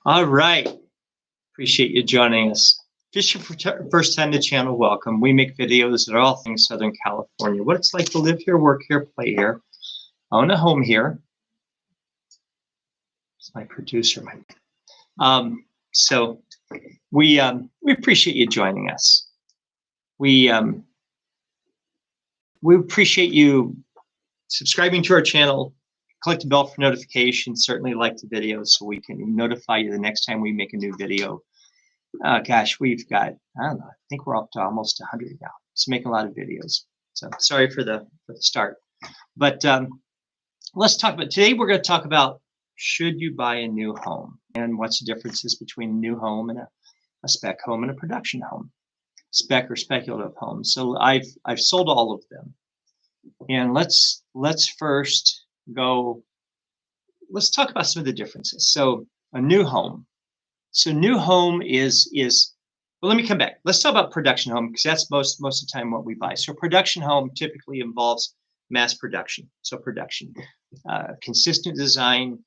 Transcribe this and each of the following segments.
All right. Appreciate you joining us. If it's your first time to the channel, welcome. We make videos that are all things Southern California. What it's like to live here, work here, play here, own a home here. It's my producer. So we appreciate you joining us. We appreciate you subscribing to our channel. Click the bell for notifications. Certainly like the video so we can notify you the next time we make a new video. Gosh, we've got, I don't know, I think we're up to almost 100 now. It's making a lot of videos. So sorry for the start. But let's talk about, today we're going to talk about, should you buy a new home? And what's the differences between a new home and a spec home and a production home? Spec or speculative homes. So I've sold all of them. And let's first go, let's talk about some of the differences. So a new home. So new home is well, let me come back. Let's talk about production home because that's most of the time what we buy. So production home typically involves mass production. So production, consistent design.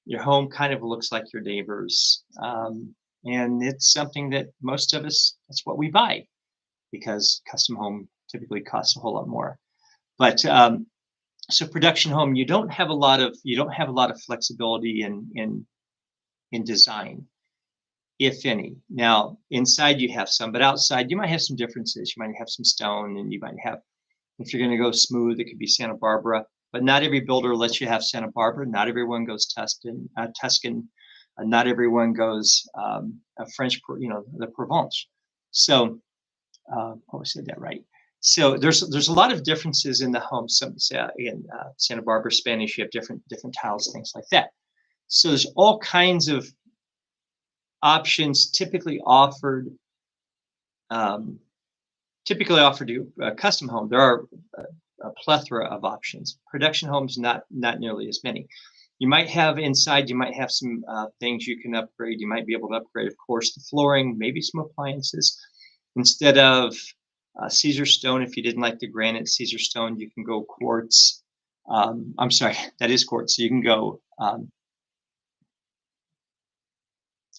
Your home kind of looks like your neighbor's, and it's something that most of us, that's what we buy because custom home typically costs a whole lot more. But so production home, you don't have a lot of flexibility in design, if any. Now inside you have some, but outside you might have some differences. You might have some stone, and you might have, if you're going to go smooth, it could be Santa Barbara. But not every builder lets you have Santa Barbara. Not everyone goes Tuscan. Not everyone goes French, the Provence. So I always said that right. So there's a lot of differences in the home. Some in Santa Barbara Spanish, you have different tiles, things like that. So there's all kinds of options typically offered to a custom home. There are a plethora of options. Production homes, not nearly as many. You might have inside, you might have some things you can upgrade. You might be able to upgrade, of course, the flooring, maybe some appliances. Instead of Caesar stone, if you didn't like the granite Caesar stone, you can go quartz. I'm sorry, that is quartz. So you can go,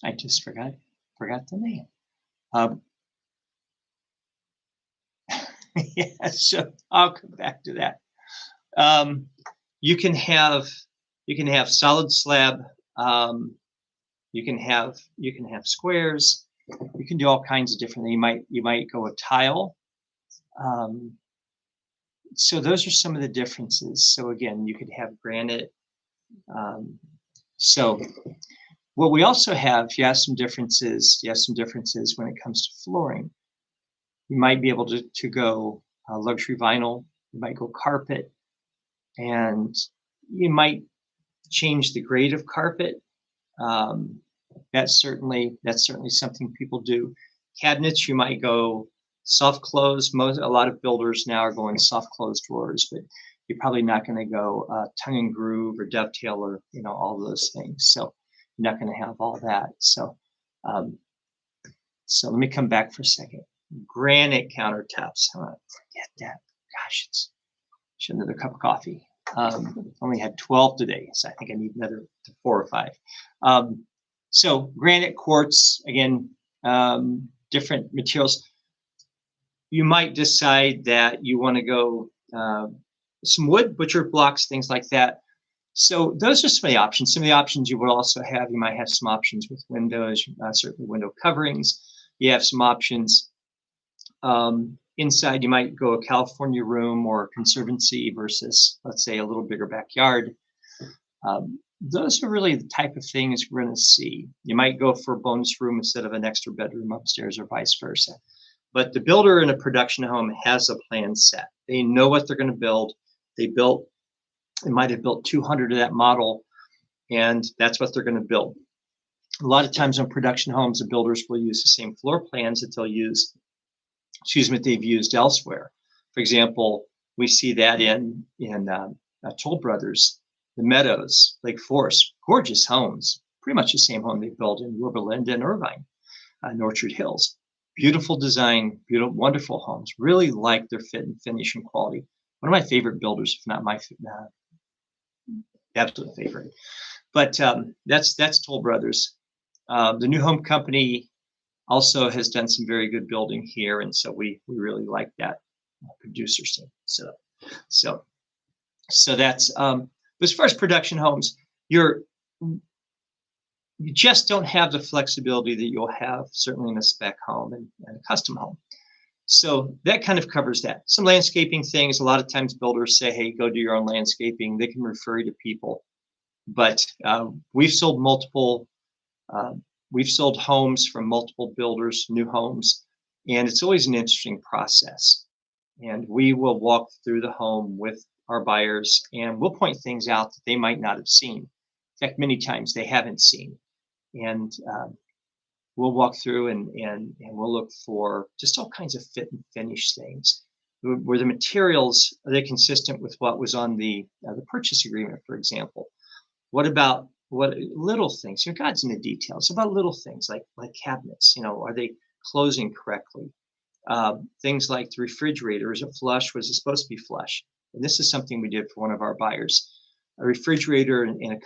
I just forgot the name. Yeah, so I'll come back to that. You can have solid slab. You can have squares. You can do all kinds of different. You might go a tile. So those are some of the differences. So again, you could have granite. So what we also have, you have some differences when it comes to flooring. You might be able to go luxury vinyl. You might go carpet, and you might change the grade of carpet. That's certainly something people do. Cabinets, you might go soft close. A lot of builders now are going soft close drawers, but you're probably not going to go tongue and groove or dovetail or all those things. So you're not going to have all that. So so let me come back for a second. Granite countertops. Forget that. Gosh, should another cup of coffee. Only had 12 today, so I think I need another 4 or 5. So granite, quartz, again, different materials. You might decide that you want to go some wood, butcher blocks, things like that. So those are some of the options. Some of the options you will also have, you might have some options with windows, certainly window coverings. You have some options. Inside, you might go a California room or a conservancy versus, let's say, a little bigger backyard. Those are really the type of things we're going to see. You might go for a bonus room instead of an extra bedroom upstairs or vice versa. But the builder in a production home has a plan set. They know what they're going to build. They might have built 200 of that model, and that's what they're going to build. A lot of times on production homes, the builders will use the same floor plans that they've used elsewhere. For example, we see that in Toll Brothers, the Meadows, Lake Forest, gorgeous homes, pretty much the same home they built in Yorba Linda and Irvine, Orchard Hills. Beautiful design, wonderful homes. Really like their fit and finish and quality. One of my favorite builders, if not my absolute favorite. But that's Toll Brothers. The new home company also has done some very good building here, and so we really like that producer setup. So so that's as far as production homes, you just don't have the flexibility that you'll have certainly in a spec home and a custom home. So that kind of covers that. Some landscaping things. A lot of times builders say, "Hey, go do your own landscaping." They can refer you to people, but we've sold multiple. We've sold homes from multiple builders, new homes, and it's always an interesting process. And we will walk through the home with our buyers, and we'll point things out that they might not have seen. In fact, many times they haven't seen, and we'll walk through and we'll look for just all kinds of fit and finish things. Were the materials, are they consistent with what was on the purchase agreement, for example? What about what little things? God's in the details. About little things like cabinets. Are they closing correctly? Things like the refrigerator, is it flush? Was it supposed to be flush? And this is something we did for one of our buyers. A refrigerator in a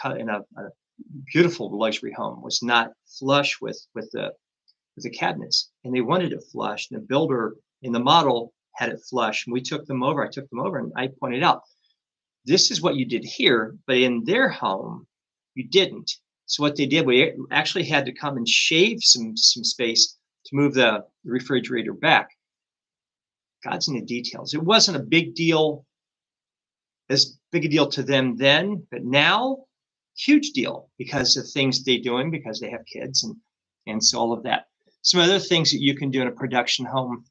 beautiful luxury home was not flush with the cabinets, and they wanted it flush. And the builder in the model had it flush, and I took them over, and I pointed out, this is what you did here, but in their home, you didn't. So what they did, we actually had to come and shave some space to move the refrigerator back. God's in the details. It wasn't a big deal, as big a deal to them then, but now, huge deal because of things they're doing, because they have kids and so all of that. Some other things that you can do in a production home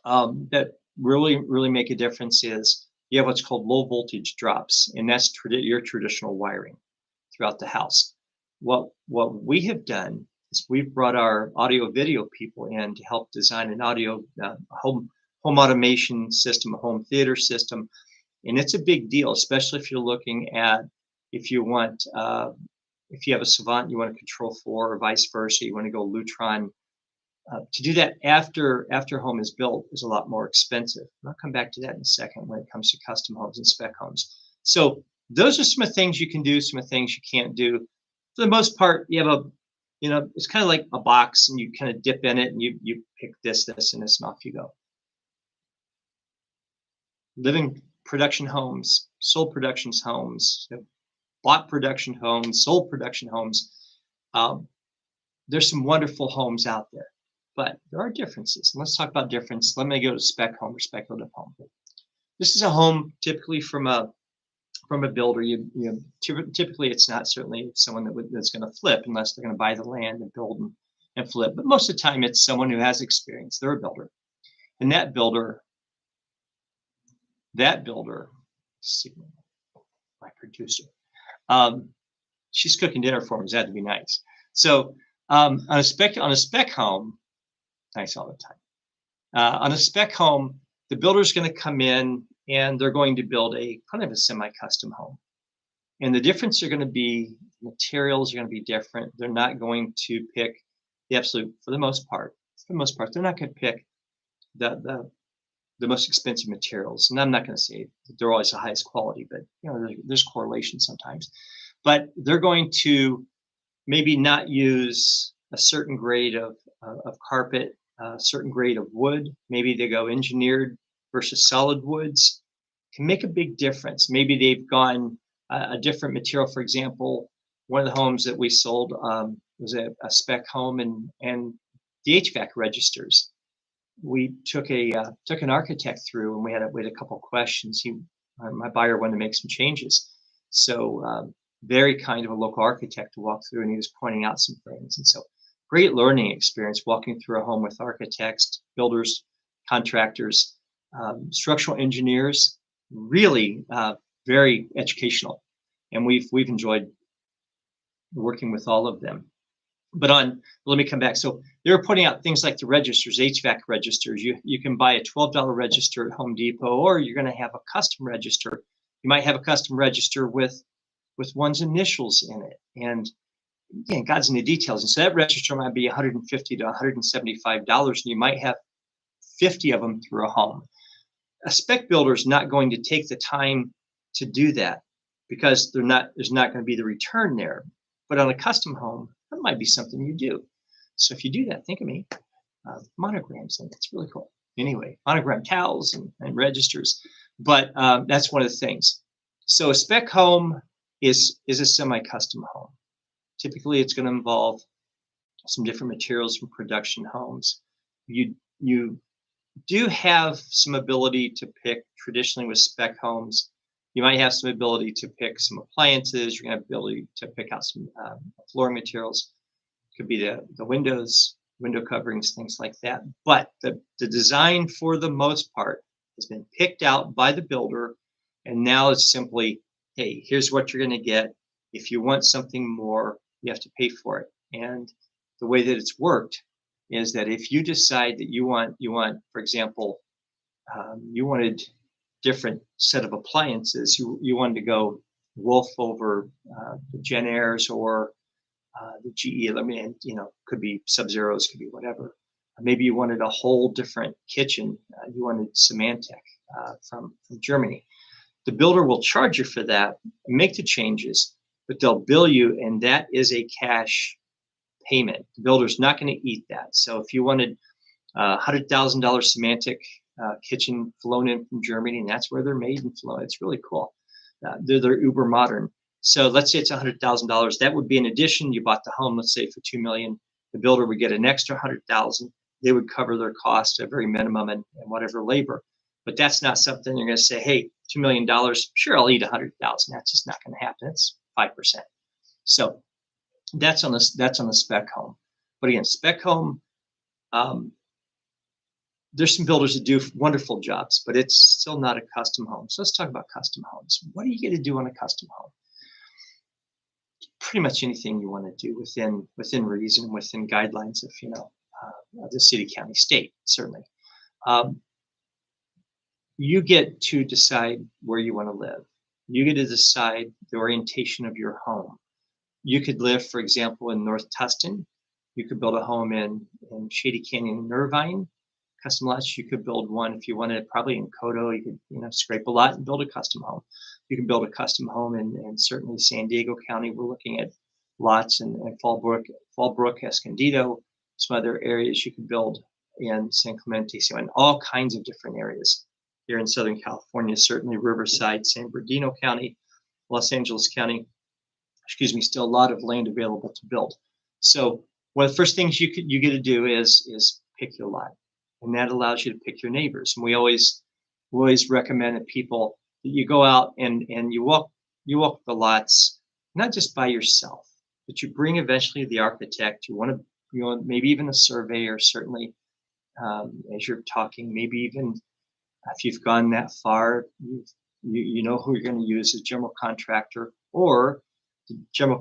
that really make a difference is you have what's called low voltage drops, and that's your traditional wiring throughout the house. What we have done is we've brought our audio video people in to help design an audio home automation system, a home theater system, and it's a big deal, especially if you're looking at if you have a Savant you want to control for, or vice versa, you want to go Lutron. To do that after home is built is a lot more expensive. I'll come back to that in a second when it comes to custom homes and spec homes. So those are some of the things you can do, some of the things you can't do. For the most part, you have it's kind of like a box, and you kind of dip in it, and you pick this, and this, and off you go. Living production homes, sold production homes, bought production homes, sold production homes. There's some wonderful homes out there, but there are differences. And let's talk about difference. Let me go to spec home or speculative home. This is a home typically from a builder. Typically it's not certainly someone that's going to flip, unless they're going to buy the land and build and flip. But most of the time it's someone who has experience. They're a builder, and that builder, my producer, she's cooking dinner for me. That'd be nice. So on a spec home, nice all the time. On a spec home, the builder's going to come in and they're going to build a kind of a semi-custom home. And the difference are going to be, materials are going to be different. They're not going to pick the absolute, for the most part, they're not going to pick the most expensive materials. And I'm not going to say that they're always the highest quality, but there's correlation sometimes. But they're going to maybe not use a certain grade of carpet, a certain grade of wood. Maybe they go engineered versus solid woods. Can make a big difference. Maybe they've gone a different material. For example, one of the homes that we sold was a spec home, and the HVAC registers. We took an architect through, and we had a couple questions. My buyer wanted to make some changes, so very kind of a local architect to walk through, and he was pointing out some things. And so, great learning experience walking through a home with architects, builders, contractors, structural engineers. Really very educational, and we've enjoyed working with all of them. But let me come back. So they were putting out things like the registers, HVAC registers. You can buy a $12 register at Home Depot, or you're going to have a custom register. You might have a custom register with one's initials in it. And again, God's in the details. And so that register might be $150 to $175, and you might have 50 of them through a home. A spec builder is not going to take the time to do that because there's not going to be the return there. But on a custom home, that might be something you do. So if you do that, think of me. Monograms, and it's really cool. Anyway, monogram towels and registers, but that's one of the things. So a spec home is a semi-custom home. Typically, it's going to involve some different materials from production homes. You do have some ability to pick traditionally with spec homes. You might have some ability to pick some appliances. You're going to have ability to pick out some flooring materials. It could be the windows, window coverings, things like that. But the design for the most part has been picked out by the builder. And now it's simply, hey, here's what you're going to get. If you want something more, you have to pay for it. And the way that it's worked is that if you decide that you want, for example, you wanted different set of appliances, you wanted to go Wolf over the Gen Airs or the GE, could be Sub-Zeros, could be whatever. Maybe you wanted a whole different kitchen. You wanted Symantec from Germany. The builder will charge you for that, make the changes, but they'll bill you, and that is a cash payment. The builder's not going to eat that. So if you wanted $100,000 Symantec kitchen flown in from Germany, and that's where they're made and flown, it's really cool. They're uber modern. So let's say it's $100,000. That would be an addition. You bought the home, let's say for $2 million. The builder would get an extra $100,000. They would cover their cost at very minimum and whatever labor. But that's not something you're going to say, hey, $2 million, sure, I'll eat $100,000. That's just not going to happen. It's 5%. So that's on the spec home. But again, spec home, there's some builders that do wonderful jobs, but it's still not a custom home. So let's talk about custom homes. What do you get to do on a custom home? Pretty much anything you want to do within reason, within guidelines of the city, county, state, certainly. You get to decide where you want to live. You get to decide the orientation of your home. You could live, for example, in North Tustin. You could build a home in Shady Canyon in Irvine. Custom lots, you could build one if you wanted, probably in Codo. You could scrape a lot and build a custom home. You can build a custom home in certainly San Diego County. We're looking at lots in Fallbrook, Escondido, some other areas you could build in San Clemente, so in all kinds of different areas. Here in Southern California, certainly Riverside, San Bernardino County, Los Angeles County, still a lot of land available to build. So one of the first things you get to do is pick your lot. And that allows you to pick your neighbors. And we always recommend that people that you go out and you walk the lots, not just by yourself, but you bring eventually the architect. You want maybe even a surveyor, certainly as you're talking, maybe even if you've gone that far, you know who you're going to use as general contractor, or the general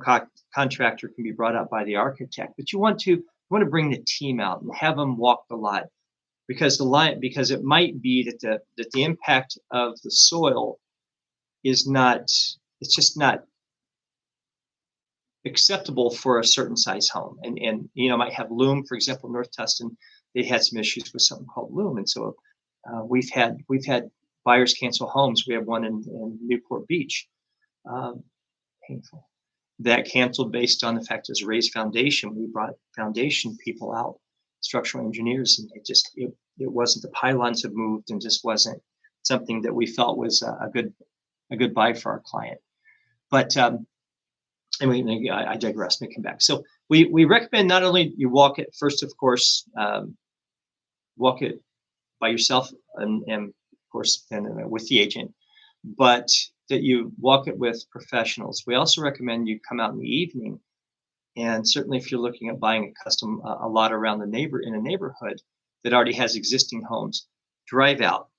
contractor can be brought out by the architect. But you want to bring the team out and have them walk the lot. Because it might be that the impact of the soil is it's just not acceptable for a certain size home. And might have loam, for example, North Tustin, they had some issues with something called loam. And so we've had buyers cancel homes. We have one in Newport Beach, painful, that canceled based on the fact it was a raised foundation. We brought foundation people out, structural engineers, and it wasn't, the pylons have moved and just wasn't something that we felt was a good buy for our client. But I digress. Let me come back. So we recommend not only you walk it first, of course, walk it by yourself and of course then with the agent, but that you walk it with professionals. We also recommend you come out in the evening. And certainly if you're looking at buying a lot around in a neighborhood that already has existing homes, drive out,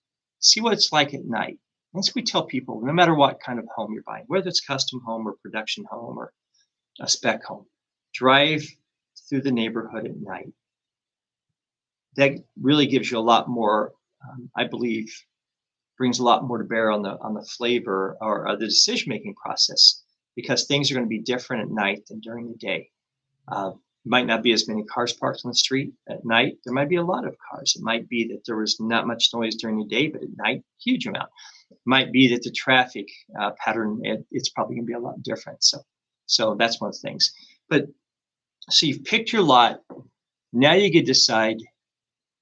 see what it's like at night. That's what we tell people, no matter what kind of home you're buying, whether it's custom home or production home or a spec home, drive through the neighborhood at night. That really gives you a lot more, I believe, brings a lot more to bear on the flavor or the decision-making process, because things are going to be different at night than during the day. Might not be as many cars parked on the street at night. There might be a lot of cars. It might be that there was not much noise during the day, but at night, huge amount. It might be that the traffic pattern, it's probably going to be a lot different. So that's one of the things. But So you've picked your lot. Now you get to decide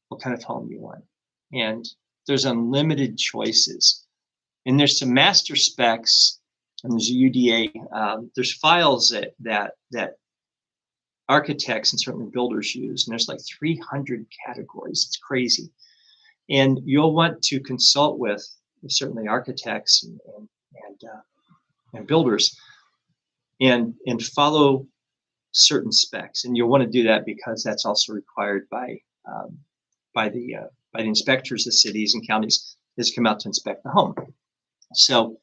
what kind of home you want. And there's unlimited choices. And there's some master specs, and there's a UDA. There's files that architects and certainly builders use. And there's like 300 categories. It's crazy. And you'll want to consult with certainly architects and builders and follow certain specs. And you'll want to do that because that's also required by the inspectors of cities and counties that come out to inspect the home. So,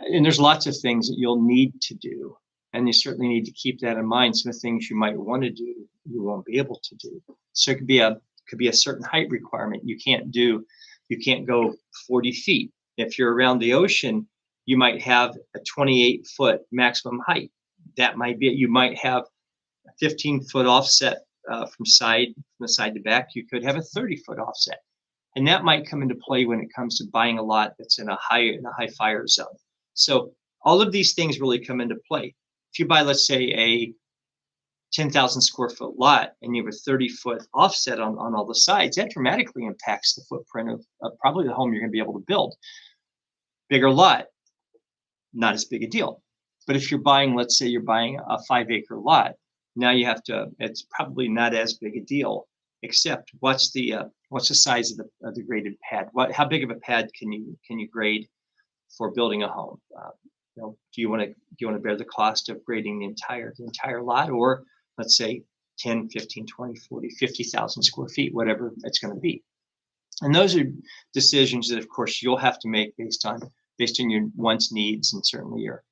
and there's lots of things that you'll need to do, and you certainly need to keep that in mind. Some of the things you might want to do, you won't be able to do. So it could be a certain height requirement. You can't go 40 feet. If you're around the ocean, you might have a 28-foot maximum height. That might be it. You might have a 15-foot offset from the side to back. You could have a 30-foot offset, and that might come into play when it comes to buying a lot that's in a high fire zone. So all of these things really come into play. If you buy, let's say, a 10,000 square foot lot and you have a 30-foot offset on all the sides, that dramatically impacts the footprint of probably the home you're going to be able to build. Bigger lot, not as big a deal. But if you're buying, let's say you're buying a 5-acre lot, now you have to, it's probably not as big a deal, except what's the size of the graded pad? How big of a pad can you grade for building a home? Do you want to bear the cost of grading the entire lot, or let's say 10, 15, 20, 40, 50,000 square feet, whatever it's going to be? And those are decisions that, of course, you'll have to make based on your wants, needs, and certainly your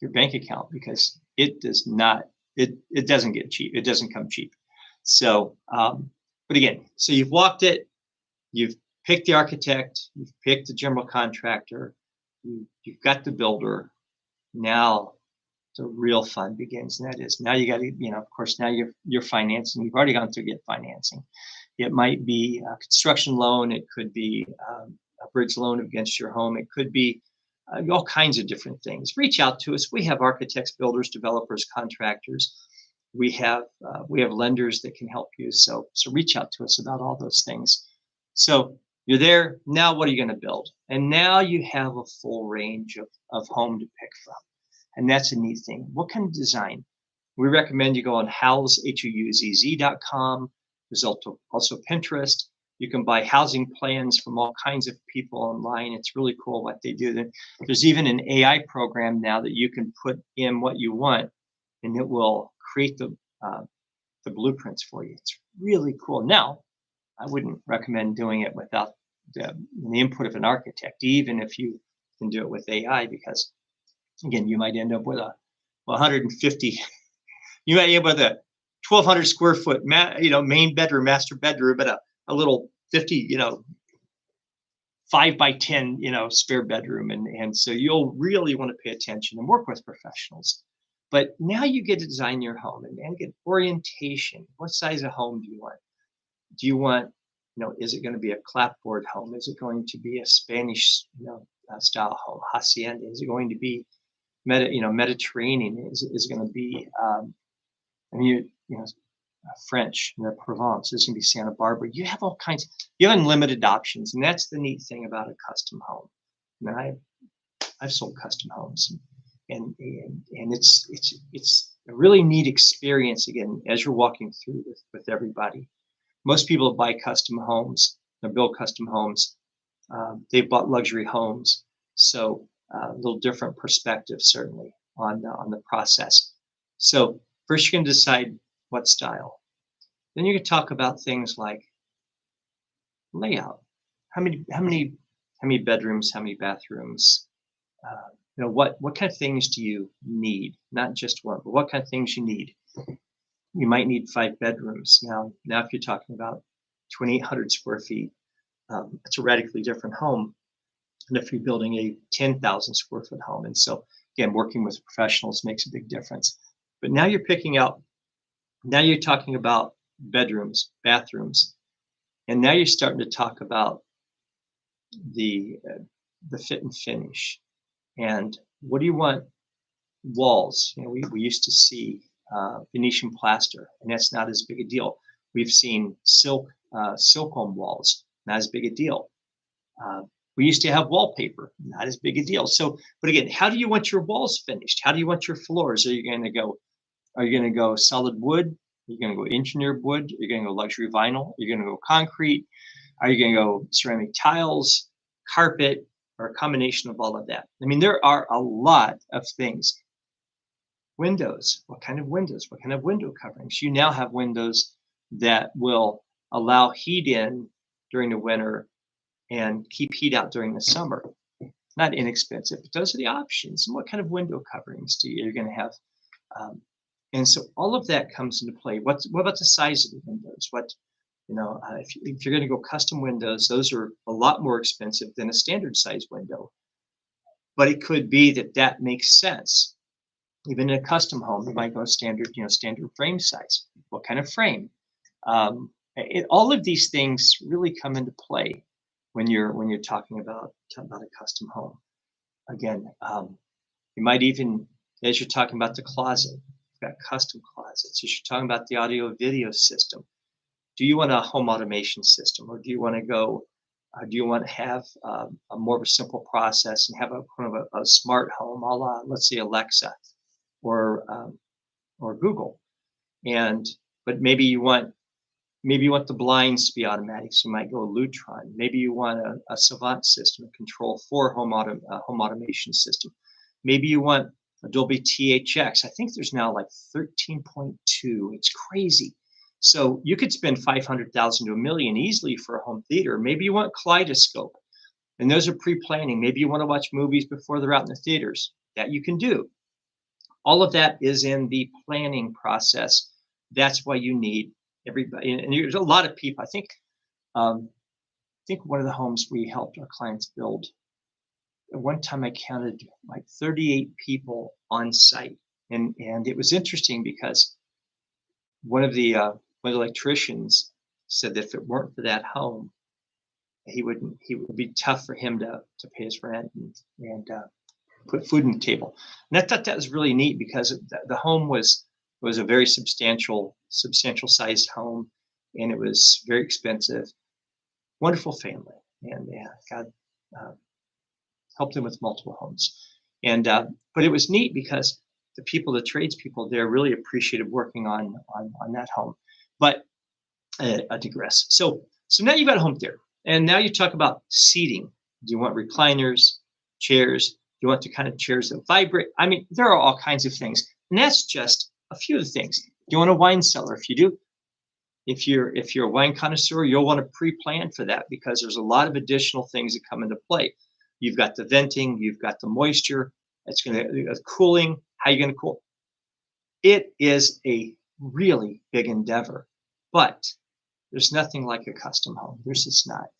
bank account, because it doesn't get cheap. It doesn't come cheap. So, but again, so you've walked it, you've picked the architect, you've picked the general contractor, you've got the builder. Now the real fun begins, and that is now you got to, of course, now you're financing. You've already gone through get financing. It might be a construction loan. It could be a bridge loan against your home. It could be all kinds of different things. Reach out to us. We have architects, builders, developers, contractors. We have lenders that can help you. So reach out to us about all those things. So you're there. Now what are you going to build? And now you have a full range of home to pick from. And that's a neat thing. What kind of design? We recommend you go on houzz.com. There's also Pinterest. You can buy housing plans from all kinds of people online. It's really cool what they do. There's even an AI program now that you can put in what you want, and it will create the blueprints for you. It's really cool. Now, I wouldn't recommend doing it without the input of an architect, even if you can do it with AI, because again, you might end up with a 150. You might end up with a 1,200 square foot, main bedroom, master bedroom, but a little 50, 5 by 10, spare bedroom. And so you'll really want to pay attention and work with professionals. But now you get to design your home and get orientation. What size of home do you want? Do you want, is it going to be a clapboard home? Is it going to be a Spanish, style home, hacienda? Is it going to be Mediterranean? Is it going to be, French, Provence? Is going to be Santa Barbara? You have all kinds. You have unlimited options, and that's the neat thing about a custom home. I've sold custom homes, and it's a really neat experience. Again, as you're walking through with everybody. Most people buy custom homes, they build custom homes. They've bought luxury homes, so a little different perspective certainly on the process. So first, you're going to decide what style. Then you can talk about things like layout. How many bedrooms? How many bathrooms? What kind of things do you need? Not just one, but what kind of things you need. You might need 5 bedrooms. Now if you're talking about 2,800 square feet, it's a radically different home than if you're building a 10,000 square foot home. And so again, working with professionals makes a big difference. But now you're talking about bedrooms, bathrooms, and now you're starting to talk about the fit and finish. And what do you want? Walls. We used to see Venetian plaster, and that's not as big a deal. We've seen silk-on walls, not as big a deal. We used to have wallpaper, not as big a deal. So, but again, how do you want your walls finished? How do you want your floors? Are you going to go solid wood? Are you going to go engineered wood? Are you going to go luxury vinyl? Are you going to go concrete? Are you going to go ceramic tiles, carpet, or a combination of all of that? I mean, there are a lot of things. Windows, what kind of windows? What kind of window coverings? You now have windows that will allow heat in during the winter and keep heat out during the summer. Not inexpensive, but those are the options. And what kind of window coverings you're going to have? And so all of that comes into play. What about the size of the windows? If you're going to go custom windows, those are a lot more expensive than a standard size window. But it could be that makes sense. Even in a custom home, you might go standard frame size. What kind of frame? All of these things really come into play when you're talking about a custom home. Again, you might even, as you're talking about the closet, you've got custom closets. As you're talking about the audio video system, do you want a home automation system, or do you want to have a more of a simple process and have a kind of a smart home, a la, let's say, Alexa or Google? But maybe you want the blinds to be automatic, so you might go Lutron. Maybe you want a Savant system, a Control 4 home automation system. Maybe you want a Dolby THX. I think there's now like 13.2. It's crazy. So you could spend $500,000 to $1 million easily for a home theater. Maybe you want Kaleidoscope, and those are pre-planning. Maybe you want to watch movies before they're out in the theaters. That you can do. All of that is in the planning process. That's why you need everybody. And there's a lot of people. I think one of the homes we helped our clients build, at one time I counted like 38 people on site, and it was interesting because one of the electricians said that if it weren't for that home, it would be tough for him to pay his rent and put food on the table. And I thought that was really neat because the home was a very substantial sized home, and it was very expensive. Wonderful family, and God helped him with multiple homes. And but it was neat because the tradespeople there really appreciated working on that home. But I digress. So now you've got a home theater, and now you talk about seating. Do you want recliners, chairs? Do you want the kind of chairs that vibrate? I mean, there are all kinds of things, and that's just a few of the things. Do you want a wine cellar? If you do, if you're a wine connoisseur, you'll want to pre-plan for that because there's a lot of additional things that come into play. You've got the venting, you've got the moisture. It's going to cooling. How are you going to cool? It is a really big endeavor, but there's nothing like a custom home. There's just not.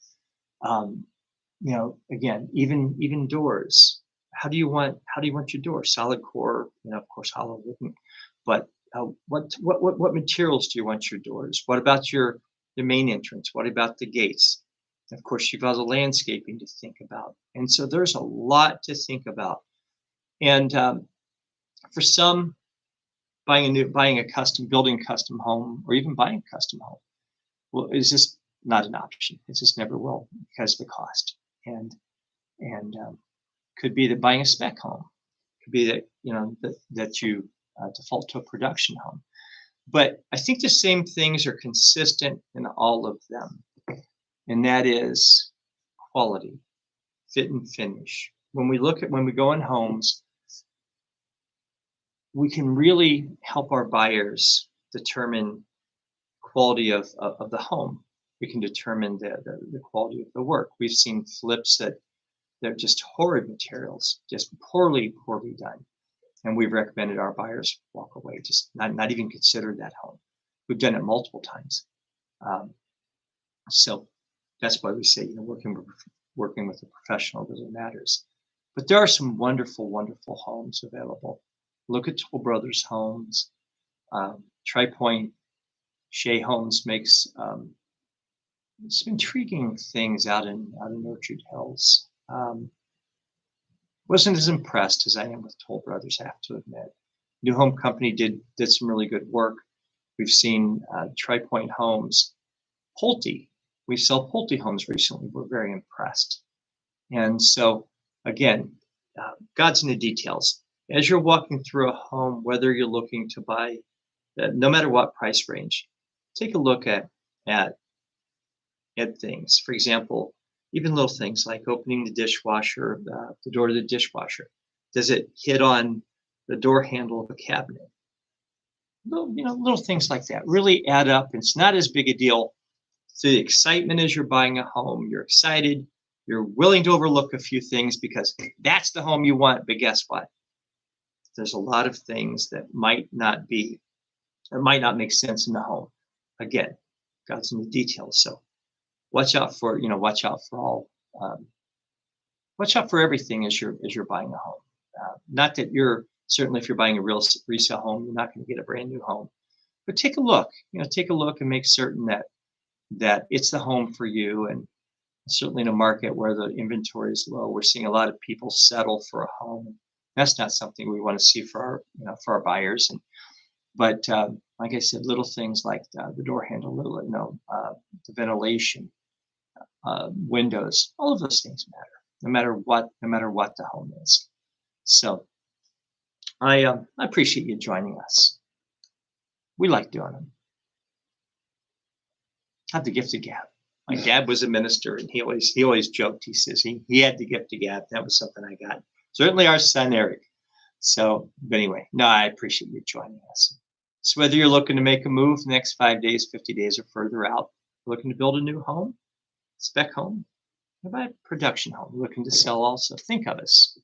Again, even doors. How do you want your door? Solid core, of course, hollow wooden. But what materials do you want your doors? What about the main entrance? What about the gates? Of course, you've got the landscaping to think about, and so there's a lot to think about. And for some, building a custom home, or even buying a custom home, well, is just not an option. It just never will because of the cost. And could be that buying a spec home, could be that that you default to a production home. But I think the same things are consistent in all of them, and that is quality, fit and finish. When we go in homes, we can really help our buyers determine quality of the home. We can determine the quality of the work. We've seen flips that they're just horrid materials, just poorly done. And we've recommended our buyers walk away, just not even consider that home. We've done it multiple times. So that's why we say, working with a professional really matters. But there are some wonderful, wonderful homes available. Look at Toll Brothers Homes. Tri-Point Shea Homes makes some intriguing things out in Orchard Hills. Wasn't as impressed as I am with Toll Brothers, I have to admit. New Home Company did some really good work. We've seen Tri-Point Homes, Pulte. We sell Pulte homes recently. We're very impressed. And so, again, God's in the details. As you're walking through a home, whether you're looking to buy, no matter what price range, take a look at things. For example, even little things like opening the dishwasher, the door to the dishwasher. Does it hit on the door handle of a cabinet? Little things like that really add up. It's not as big a deal. So the excitement as you're buying a home, you're excited, you're willing to overlook a few things because that's the home you want. But guess what? There's a lot of things that might not make sense in the home. Again, God's in the details. So watch out for everything as you're buying a home. Not that certainly if you're buying a resale home, you're not going to get a brand new home, but take a look. Take a look and make certain that it's the home for you. And certainly in a market where the inventory is low, we're seeing a lot of people settle for a home. That's not something we want to see for our buyers. But like I said, little things like the door handle, the ventilation, windows, all of those things matter, no matter what the home is. So I appreciate you joining us. We like doing them. I have the gift of gab. My dad was a minister, and he always joked. He says he had the gift of gab. That was something I got. Certainly our son Eric. So, but anyway, no, I appreciate you joining us. So whether you're looking to make a move the next 5 days, 50 days, or further out, looking to build a new home, spec home, or buy a production home, looking to sell also, think of us.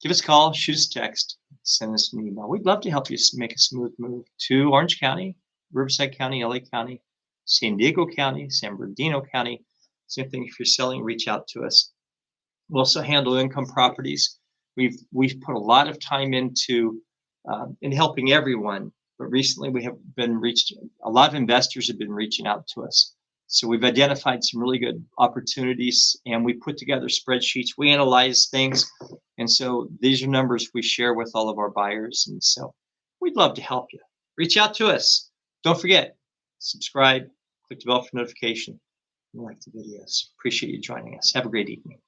Give us a call, shoot us a text, send us an email. We'd love to help you make a smooth move to Orange County, Riverside County, LA County, San Diego County, San Bernardino County. Same thing if you're selling, reach out to us. We also handle income properties. We've put a lot of time into in helping everyone, but recently a lot of investors have been reaching out to us. So we've identified some really good opportunities, and we put together spreadsheets. We analyze things, and so these are numbers we share with all of our buyers. And so we'd love to help you. Reach out to us. Don't forget, subscribe, click the bell for notification, and like the videos. Appreciate you joining us. Have a great evening.